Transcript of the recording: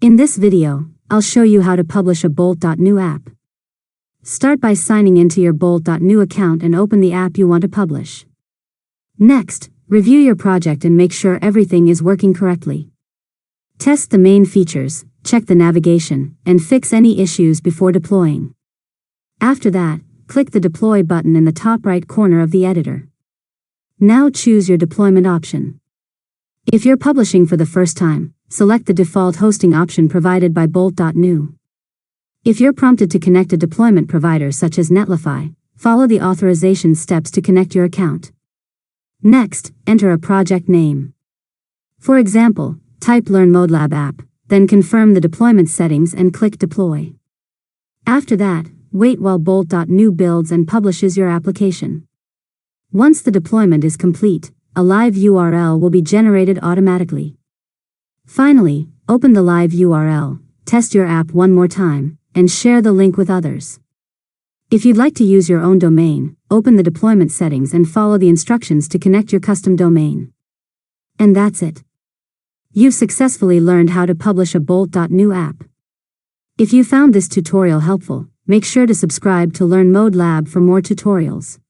In this video, I'll show you how to publish a bolt.new app. Start by signing into your bolt.new account and open the app you want to publish. Next, review your project and make sure everything is working correctly. Test the main features, check the navigation, and fix any issues before deploying. After that, click the Deploy button in the top right corner of the editor. Now choose your deployment option. If you're publishing for the first time, select the default hosting option provided by bolt.new. If you're prompted to connect a deployment provider such as Netlify, follow the authorization steps to connect your account. Next, enter a project name. For example, type Learn ModeLab app, then confirm the deployment settings and click Deploy. After that, wait while bolt.new builds and publishes your application. Once the deployment is complete, a live URL will be generated automatically. Finally, open the live URL, test your app one more time, and share the link with others. If you'd like to use your own domain, open the deployment settings and follow the instructions to connect your custom domain. And that's it. You've successfully learned how to publish a bolt.new app. If you found this tutorial helpful, make sure to subscribe to Learn ModeLab for more tutorials.